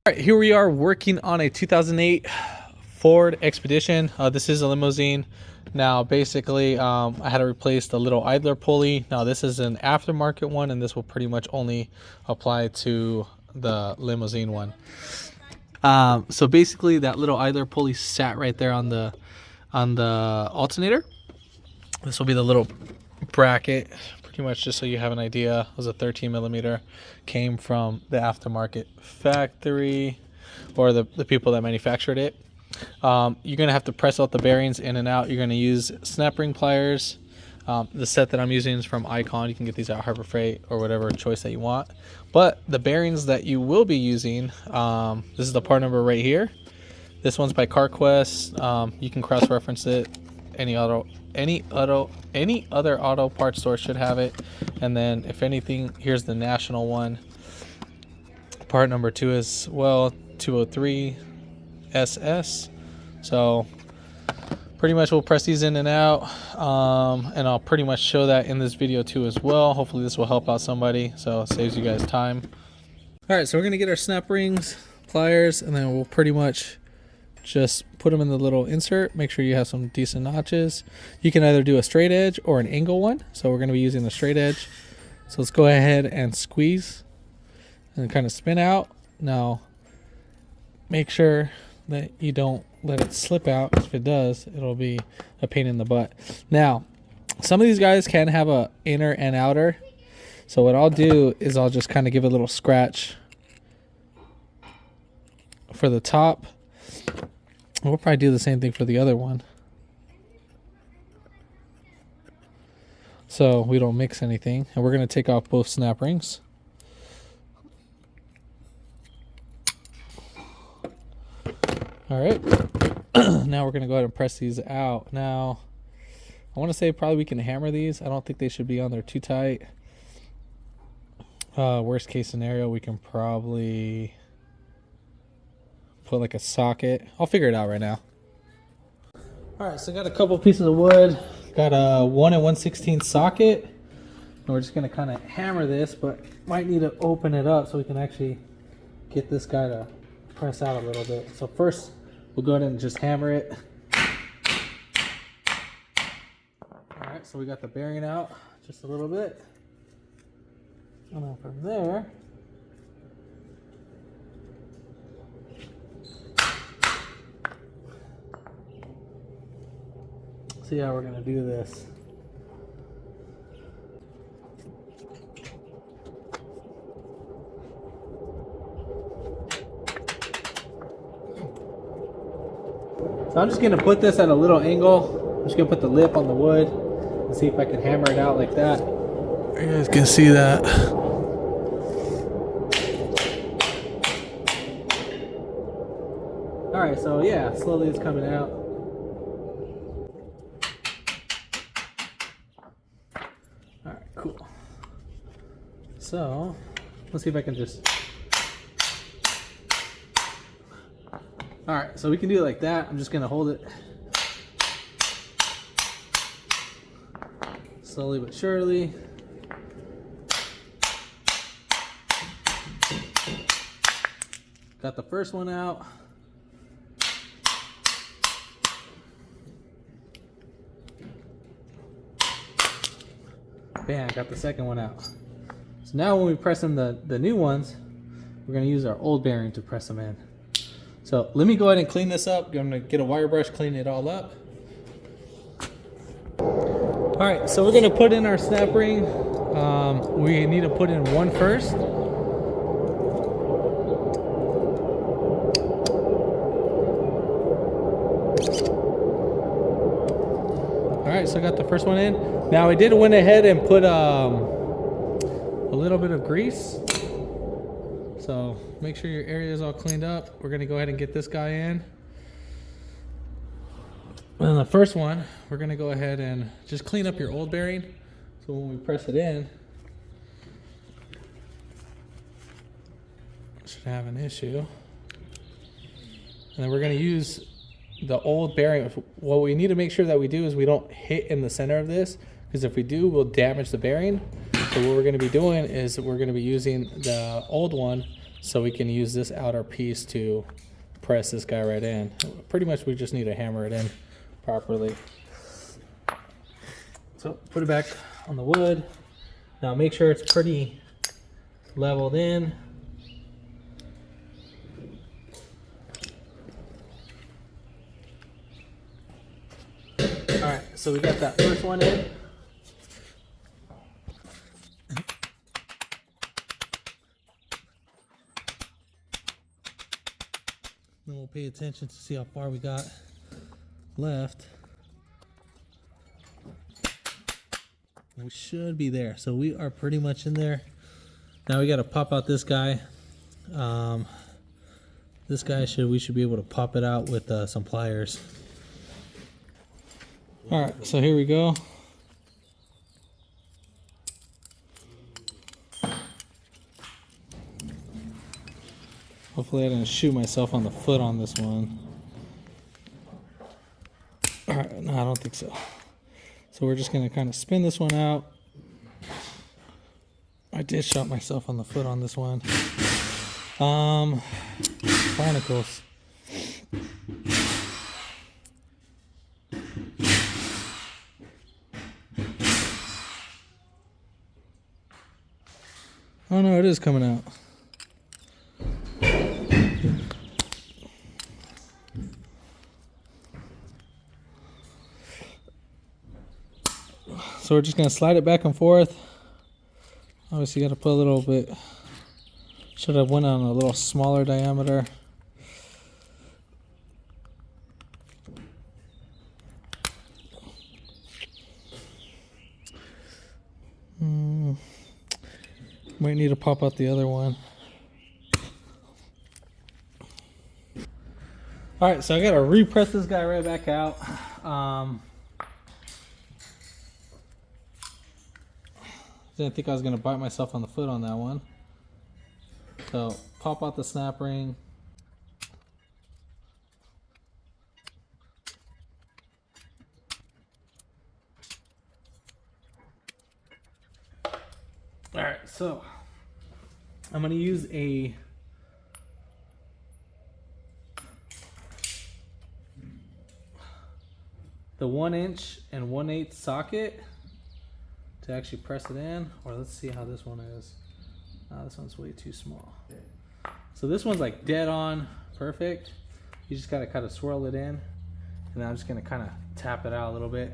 All right, here we are working on a 2008 Ford Expedition. This is a limousine. Now, basically, I had to replace the little idler pulley. Now, this is an aftermarket one, and this will pretty much only apply to the limousine one. So basically, that little idler pulley sat right there on the alternator. This will be the little bracket, pretty much just so you have an idea. It was a 13 millimeter, came from the aftermarket factory or the people that manufactured it. You're gonna have to press out the bearings in and out. You're gonna use snap ring pliers. The set that I'm using is from Icon. You can get these at Harbor Freight or whatever choice that you want. But the bearings that you will be using, this is the part number right here. This one's by CarQuest. You can cross-reference it. Any other auto parts store should have it. And then if anything, here's the national one. Part number 2 is 203 SS. So pretty much we'll press these in and out, and I'll pretty much show that in this video too as well. Hopefully this will help out somebody, so it saves you guys time. All right, so we're gonna get our snap rings, pliers, and then we'll pretty much just put them in the little insert. Make sure you have some decent notches. You can either do a straight edge or an angle one, so we're going to be using the straight edge. So let's go ahead and squeeze and kind of spin out. Now make sure that you don't let it slip out. If it does, it'll be a pain in the butt. Now some of these guys can have a inner and outer, so what I'll do is I'll just kind of give a little scratch for the top. We'll probably do the same thing for the other one, so we don't mix anything. And we're going to take off both snap rings. All right. Now we're going to go ahead and press these out. Now, I want to say probably we can hammer these. I don't think they should be on there too tight. Worst case scenario, we can probably put like a socket. I'll figure it out right now. All right, so I got a couple pieces of wood. Got a 1 1/16 socket, and we're just gonna kind of hammer this, but might need to open it up so we can actually get this guy to press out a little bit. So first, we'll go ahead and just hammer it. All right, so we got the bearing out just a little bit, and then from there, see how we're gonna do this. So I'm just gonna put this at a little angle. I'm just gonna put the lip on the wood and see if I can hammer it out like that. You guys can see that. All right, so yeah, slowly it's coming out. Cool. So let's see if I can just. All right, so we can do it like that. I'm just gonna hold it slowly but surely. Got the first one out. Bam, got the second one out. So now when we press in the new ones, we're gonna use our old bearing to press them in. So let me go ahead and clean this up. I'm gonna get a wire brush, clean it all up. All right, so we're gonna put in our snap ring. We need to put in one first. All right, so I got the first one in. Now I did went ahead and put a little bit of grease. So make sure your area is all cleaned up. We're gonna go ahead and get this guy in. And the first one, we're gonna go ahead and just clean up your old bearing. So when we press it in, should have an issue. And then we're gonna use the old bearing. What we need to make sure that we do is we don't hit in the center of this, because if we do, we'll damage the bearing. So what we're going to be doing is we're going to be using the old one so we can use this outer piece to press this guy right in. Pretty much we just need to hammer it in properly. So put it back on the wood. Now make sure it's pretty leveled in. All right, so we got that first one in. Then we'll pay attention to see how far we got left. We should be there. So we are pretty much in there. Now we got to pop out this guy. This guy we should be able to pop it out with some pliers. All right, so here we go. Hopefully I didn't shoot myself on the foot on this one. All right, no, I don't think so. So we're just gonna kind of spin this one out. I did shot myself on the foot on this one. Barnacles. Oh no, it is coming out. So we're just gonna slide it back and forth. Obviously, you got to put a little bit. Should have went on a little smaller diameter. Might need to pop out the other one. All right, so I got to repress this guy right back out. Didn't think I was going to bite myself on the foot on that one. So pop out the snap ring. All right, so I'm going to use the 1" and 1/8 socket to actually press it in. Or let's see how this one is. This one's way too small. So this one's like dead on perfect. You just gotta kind of swirl it in, and then I'm just gonna kind of tap it out a little bit.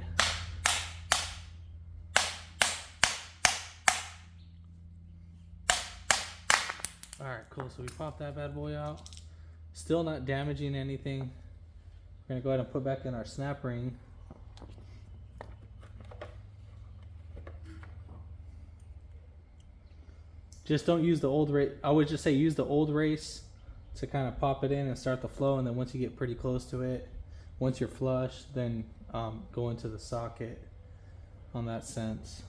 All right, cool. So we popped that bad boy out. Still not damaging anything. We're gonna go ahead and put back in our snap ring. Just don't use the old race. I would just say use the old race to kind of pop it in and start the flow, and then once you get pretty close to it, once you're flush, then go into the socket on that sense.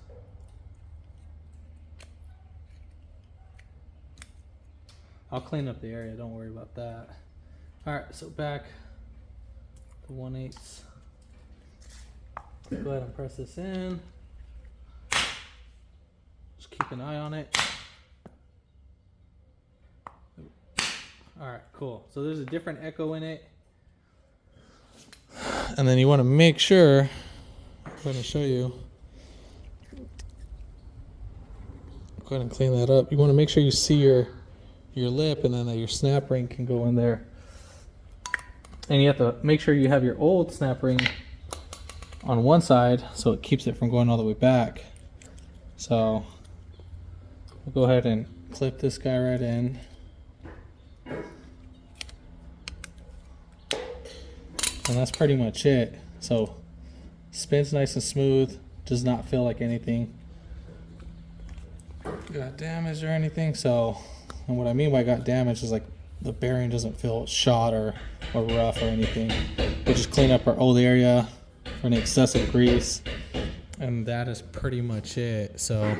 I'll clean up the area, don't worry about that. All right, so back to 1/8. Go ahead and press this in. Just keep an eye on it. All right, cool. So there's a different echo in it. And then you want to make sure, I'm going to show you. Go ahead and clean that up. You want to make sure you see your lip, and then your snap ring can go in there. And you have to make sure you have your old snap ring on one side so it keeps it from going all the way back. So we'll go ahead and clip this guy right in. And that's pretty much it. So spins nice and smooth, does not feel like anything got damaged or anything. So, and what I mean by got damaged is like the bearing doesn't feel shot or rough or anything. We'll just clean up our old area for any excessive grease, and that is pretty much it. So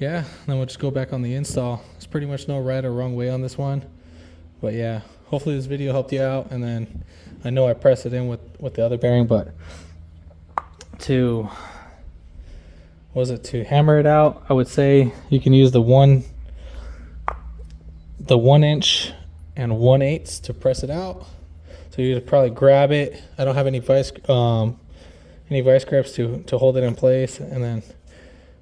yeah, then we'll just go back on the install. There's pretty much no right or wrong way on this one, but yeah, hopefully this video helped you out. And then I know I pressed it in with the other bearing, but to hammer it out, I would say you can use the 1 the 1" and 1/8 to press it out. So you just probably grab it. I don't have any vice grips to hold it in place, and then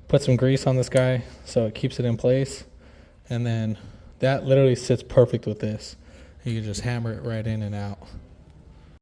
put some grease on this guy so it keeps it in place. And then that literally sits perfect with this. You can just hammer it right in and out.